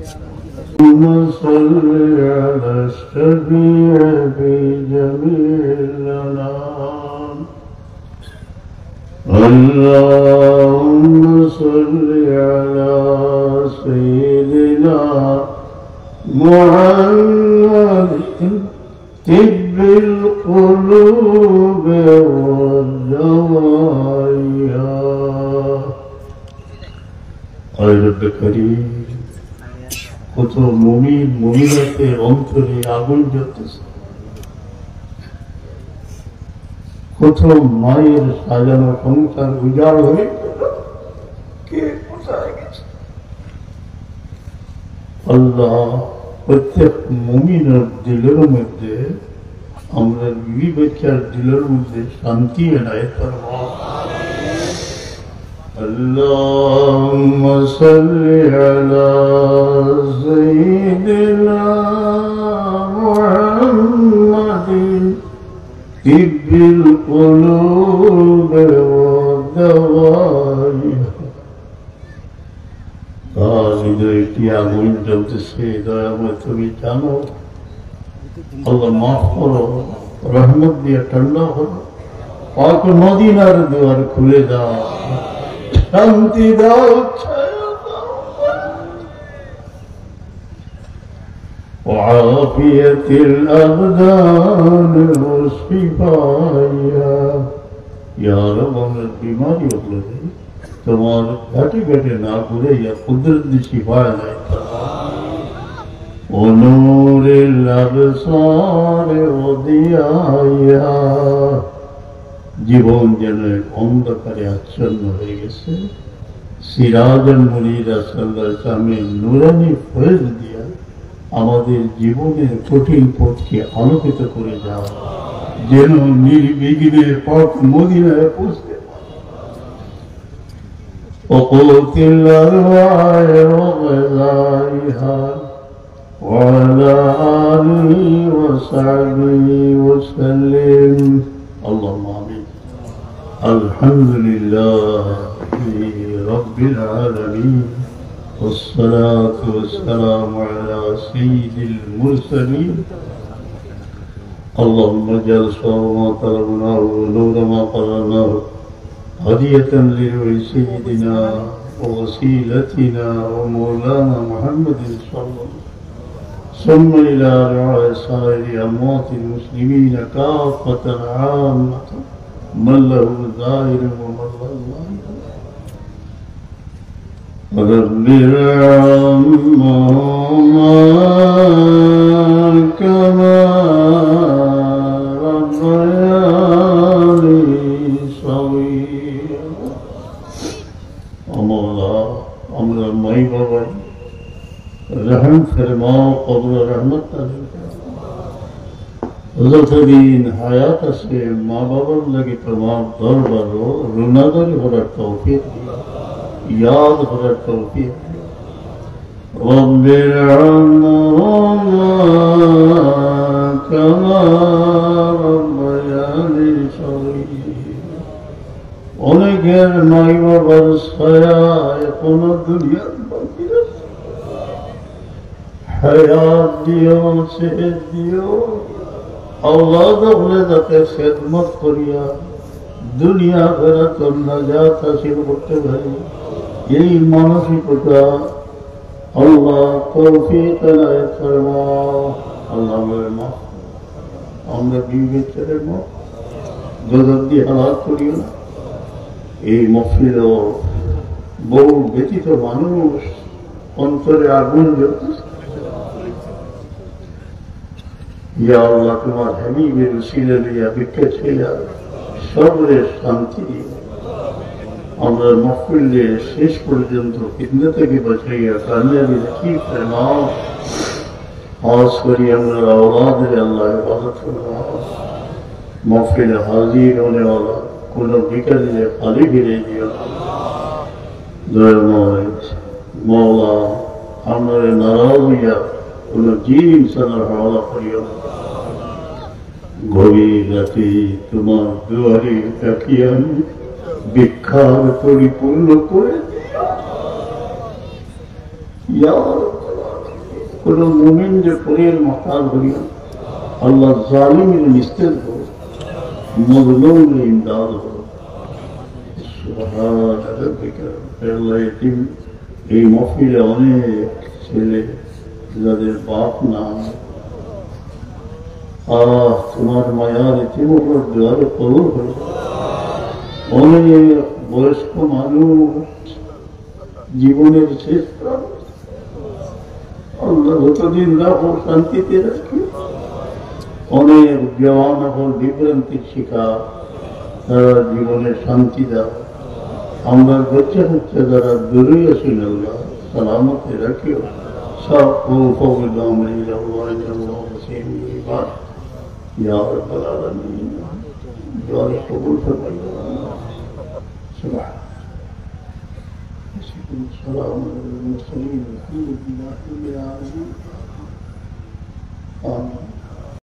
اللهم صل على الشفيع في جميع الأنام. اللهم صل على سيدنا محمد طب القلوب والدواء. رب كريم কত মুমিন মুমিনাতের অন্তরে আগুন জ্বলতেছে, কত মায়ের সাজানো সংসার উজাড় হয়ে কে কোথায় গেছে। আল্লাহ প্রত্যেক মুমিনের দিলের মধ্যে, আমরা বিবি বাচ্চার দিলের মধ্যে শান্তি এনায়েত ফরমাও। اللهم صل على سيدنا محمد طب القلوب والدواء. হৃদয়টি আগুন জ্বলতেছে, দয়াময় তুমি জানো। আল্লাহ মাফ করো, রহমত দিয়ে ঠান্ডা করো, পাক মদিনার দুয়ার খুলে দাও, শান্তি দাও, وعافية الأبدان والشفايا. يا رب আমরা বিমারি হলো তোমার ঘাটে ঘাটে না ঘুরে কুদরতি শিফা নাই। ونور الأبصار وضياء. জীবন যেন অন্ধকারে আচ্ছন্ন হয়ে গেছে, সিরাজান মুনিরা সাল্লাল্লাহু আলাইহি ওয়াসাল্লামের নূরানি ফয়েজ দিয়া আমাদের জীবনের কঠিন পথকে আলোকিত করে যাও, যেন নির্বিঘ্নে পাক মদিনায় পৌঁছতে পারে। وقوت الأرواح وغذائها وعلى آله وصحبه وسلم. اللهم آمين. الحمد لله رب العالمين والصلاة والسلام على سيد المرسلين. اللهم اجعل صواب ما طلبناه ونور ما قرأناه هدية لروح سيدنا ووسيلتنا ومولانا محمد صلى الله عليه وسلم، ثم إلى رعاية سائر أموات المسلمين كافة عامة، من له ظاهر ومن له ظاهر. رب ارحمهما كما ربياني صغيرا. مولا আমরা মাই বাবা रहम फरमाओ, कब्र रहमत दिन हयात से माँ बाबा लगे तमाम दरबारो रुनादारी होरार तौफीक याद होरार तौफीक. रब्बिर रहमहुमा कमा रब्बायानी सगीरा. অনেকের মাই বাবার ছায়া এখনো দুনিয়ার বাকি আছে। हयात दियो, सेहत दियो, औलाद औलादके खिदमत करिया दुनिया आखिरत नाजात हासिल करते पारी यही मानसिकता अल्लाह तौफीक इनायत फरमाओ. अल्लाह हमारे माफ, আমরা বিবে ছেড়ে মাফ গজব দিয়ে হালাত করিও না। এই মহফিলে বহু ব্যতীত মানুষ অন্তরে আগুন জ্বলতেছে। या अल्लाह तुम्हार हबीबेर उसीले लिया बिके छेया सबरे शांति दिए। আমরা মহফিলে শেষ পর্যন্ত ফিতনা থেকে বাঁচাইয়া কামিয়াবি নসিব ফরমাও। খাস করে আমরা औलाद अल्लाह इबादत फरमाओ। महफिल हाजिर होने वाला কোনো বিকালে খালি ফিরে দিও দয়াময় মওলা। আমরা নারাজ হইয়া কোনো জিন সালার হাওলা করিও। গভীর রাতে তোমার দুয়ারে তাকিয়ে আমি ভিক্ষার পরিপূর্ণ করে ইয়া কোন মুমিন যে পরের মাতাল হইয়া আল্লাহ জালিমের নিস্তেজ করো, মজলুমের ইমদাদ করো। সুবহান রাব্বিকা। আল্লাহ এই মহফিলে অনেক ছেলে যাদের বাপ না, তোমার মায়ার ইতিমধ্যে দেওয়ারে কবুল করো। অনেক বয়স্ক মানুষ জীবনের শেষ প্রাণ, আল্লাহ যতদিন রাখো শান্তিতে রাখি। অনেক জওয়ান এখন বিভ্রান্তির শিকার, তারা জীবনে শান্তি দাও। আমরা বাচ্চা হচ্ছে যারা দূরে আসেন আল্লাহ সালামতে রাখিও। সব ফৌফৌল আমরি আল্লাহ ইন্নাল্লাহ ইয়া রাব্বাল আলামিন। দোয়া কবুল ফরমাইও। সুবহান السلام على المرسلين الحمد لله رب العالمين।